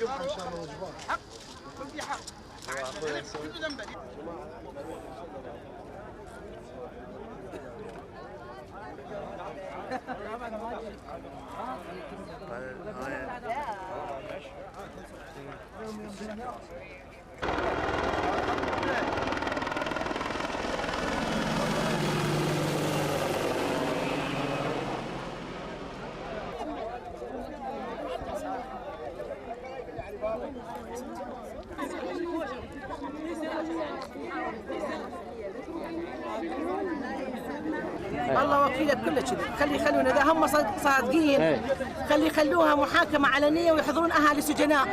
جمعة إن شاء الله وجبات. حق في حق. الله وكيلك كله كذي، يخلونا اذا هم صادقين يخلوها محاكمه علنيه ويحضرون اهالي سجناء.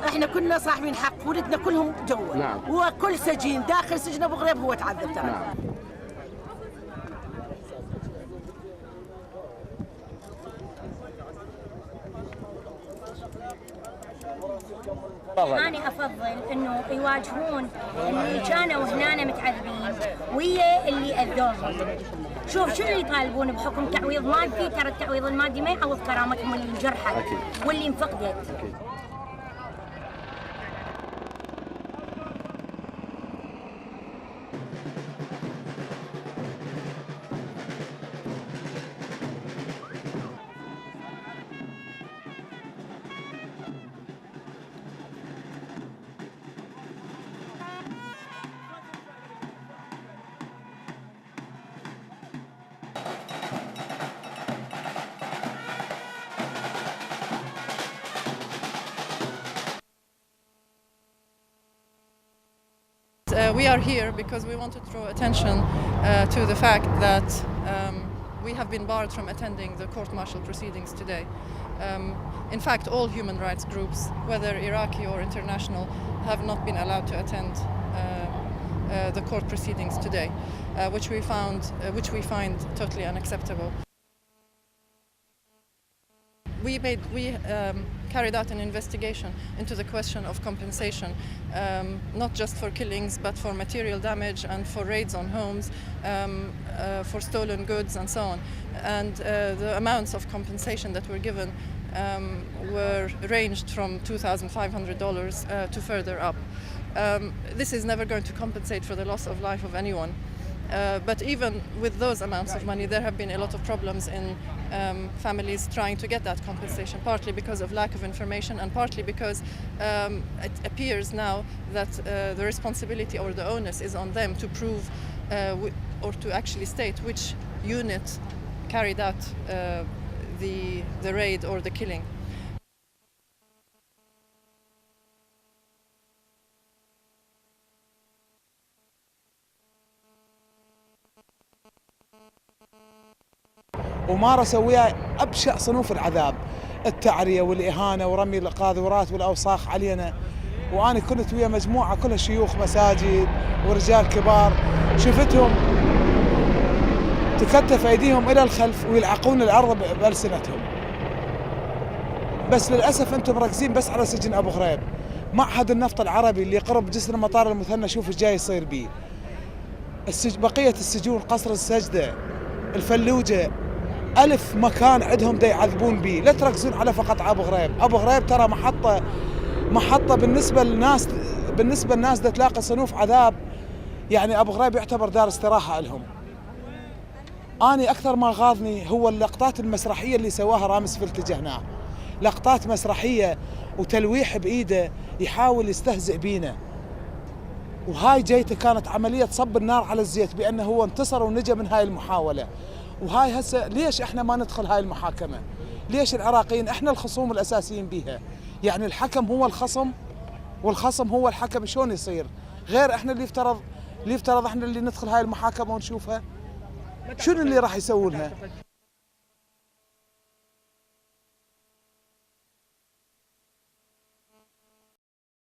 احنا كنا صاحبين حق، ولدنا كلهم جوا. نعم. وكل سجين داخل سجن ابو غريب هو تعذب ترى. نعم. أنا أفضل إنه يواجهون اللي كانوا هنا متعذبين ويا اللي أذوهم. شوف شنو يطالبون بحكم تعويض مادي، ترى التعويض المادي ما يعوض كرامتهم اللي انجرحت واللي انفقدت. We are here because we want to draw attention to the fact that we have been barred from attending the court-martial proceedings today. In fact, all human rights groups, whether Iraqi or international, have not been allowed to attend the court proceedings today, which we find totally unacceptable. We carried out an investigation into the question of compensation, not just for killings, but for material damage and for raids on homes, for stolen goods and so on. And the amounts of compensation that were given were ranged from $2,500 to further up. This is never going to compensate for the loss of life of anyone. But even with those amounts of money, there have been a lot of problems in families trying to get that compensation, partly because of lack of information and partly because it appears now that the responsibility or the onus is on them to prove or to actually state which unit carried out the raid or the killing. ومارسوا وياه أبشع صنوف العذاب، التعرية والإهانة ورمي القاذورات والأوساخ علينا. وأنا كنت ويا مجموعة كلها شيوخ مساجد ورجال كبار، شفتهم تكتف أيديهم إلى الخلف ويلعقون الأرض بألسنتهم. بس للأسف أنتم مركزين بس على سجن أبو غريب. معهد النفط العربي اللي قرب جسر المطار المثنى، شوف ايش جاي يصير بيه. بقية السجون، قصر السجدة، الفلوجة، ألف مكان عندهم دا يعذبون بيه. لا تركزون على فقط أبو غريب. أبو غريب ترى محطة بالنسبة للناس دا تلاقي صنوف عذاب. يعني أبو غريب يعتبر دار استراحة لهم. أنا أكثر ما غاضني هو اللقطات المسرحية اللي سواها رامز في اتجاهنا. لقطات مسرحية وتلويح بإيده يحاول يستهزئ بينا. وهاي جيته كانت عملية صب النار على الزيت بأنه هو انتصر ونجا من هاي المحاولة. وهاي هسه ليش احنا ما ندخل هاي المحاكمة؟ ليش العراقيين احنا الخصوم الأساسيين بيها؟ يعني الحكم هو الخصم والخصم هو الحكم، شلون يصير؟ غير احنا اللي يفترض احنا اللي ندخل هاي المحاكمة ونشوفها؟ شنو اللي راح يسوونها؟